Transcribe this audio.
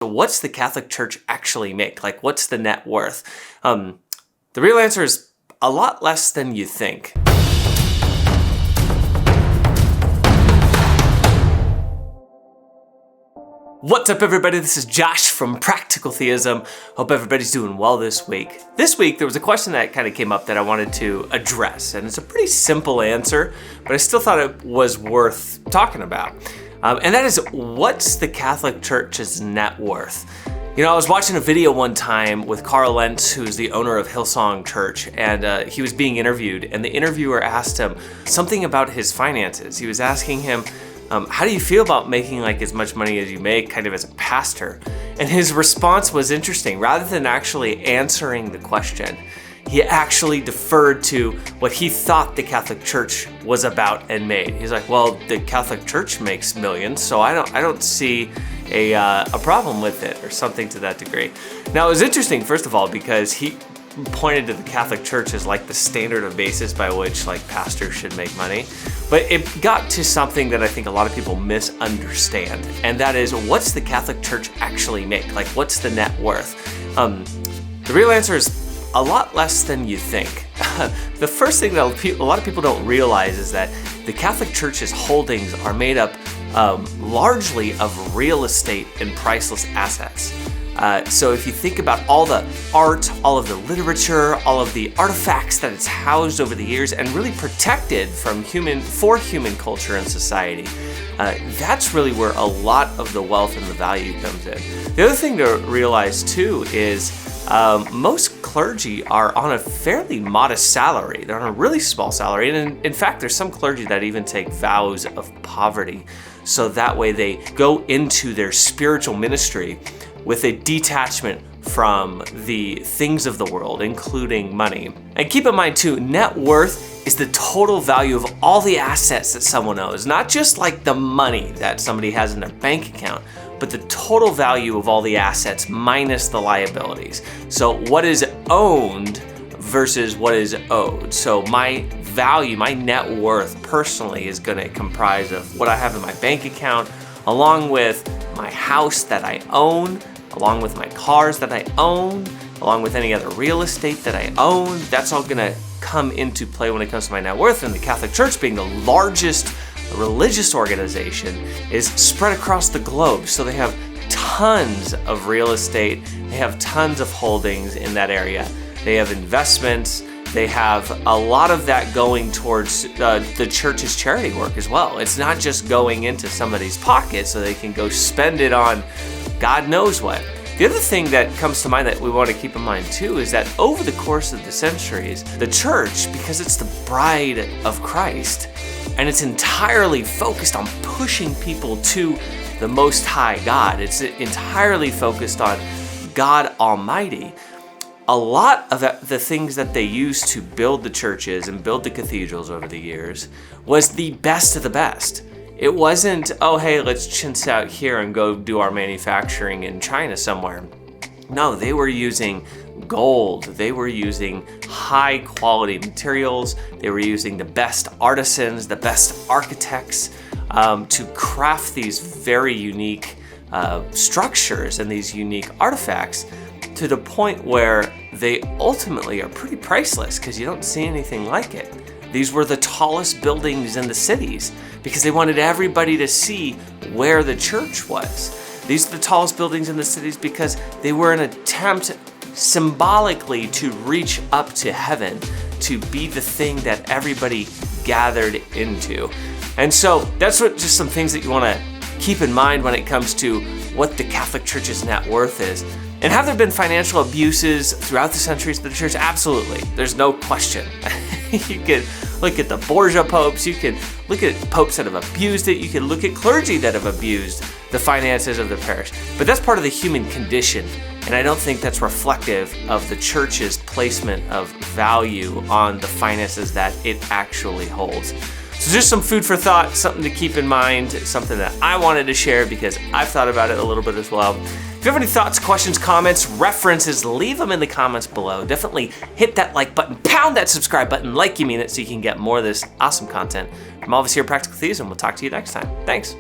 So what's the Catholic Church actually make? Like, what's the net worth? The real answer is a lot less than you think. What's up, everybody? This is Josh from Practical Theism. Hope everybody's doing well this week. This week, there was a question that kind of came up that I wanted to address, and it's a pretty simple answer, but I still thought it was worth talking about. And that is, what's the Catholic Church's net worth? You know, I was watching a video one time with Lentz, who's the owner of Hillsong Church, and he was being interviewed, and the interviewer asked him something about his finances. He was asking him, how do you feel about making like as much money as you make kind of as a pastor? And his response was interesting. Rather than actually answering the question, he actually deferred to what he thought the Catholic Church was about and made. He's like, well, the Catholic Church makes millions, so I don't see a problem with it, or something to that degree. Now, it was interesting, first of all, because he pointed to the Catholic Church as like the standard of basis by which like pastors should make money. But it got to something that I think a lot of people misunderstand, and that is, what's the Catholic Church actually make? Like, what's the net worth? The real answer is a lot less than you think. The first thing that a lot of people don't realize is that the Catholic Church's holdings are made up largely of real estate and priceless assets. So if you think about all the art, all of the literature, all of the artifacts that it's housed over the years and really protected for human culture and society, that's really where a lot of the wealth and the value comes in. The other thing to realize too is most clergy are on a fairly modest salary. They're on a really small salary. And in fact, there's some clergy that even take vows of poverty. So that way they go into their spiritual ministry with a detachment from the things of the world, including money. And keep in mind too, net worth is the total value of all the assets that someone owns, not just like the money that somebody has in their bank account, but the total value of all the assets minus the liabilities. So what is owned versus what is owed. So my value, my net worth personally is gonna comprise of what I have in my bank account, along with my house that I own, along with my cars that I own, along with any other real estate that I own. That's all gonna come into play when it comes to my net worth. And the Catholic Church, being the largest religious organization, is spread across the globe. So they have tons of real estate, they have tons of holdings in that area. They have investments, they have a lot of that going towards the church's charity work as well. It's not just going into somebody's pocket so they can go spend it on God knows what. The other thing that comes to mind that we want to keep in mind too is that over the course of the centuries, the church, because it's the bride of Christ, and it's entirely focused on pushing people to the Most High God, it's entirely focused on God Almighty. A lot of the things that they used to build the churches and build the cathedrals over the years was the best of the best. It wasn't, oh, hey, let's chintz out here and go do our manufacturing in China somewhere. No, they were using gold. They were using high quality materials. They were using the best artisans, the best architects to craft these very unique structures and these unique artifacts, to the point where they ultimately are pretty priceless because you don't see anything like it. These were the tallest buildings in the cities because they wanted everybody to see where the church was. These are the tallest buildings in the cities because they were an attempt symbolically to reach up to heaven, to be the thing that everybody gathered into. And so that's just some things that you want to keep in mind when it comes to what the Catholic Church's net worth is. And have there been financial abuses throughout the centuries of the church? Absolutely. There's no question. You can look at the Borgia popes, you can look at popes that have abused it, you can look at clergy that have abused the finances of the parish. But that's part of the human condition, and I don't think that's reflective of the church's placement of value on the finances that it actually holds. So just some food for thought, something to keep in mind, something that I wanted to share because I've thought about it a little bit as well. If you have any thoughts, questions, comments, references, leave them in the comments below. Definitely hit that like button, pound that subscribe button like you mean it, so you can get more of this awesome content. From all of us here at Practical Theism, we'll talk to you next time. Thanks.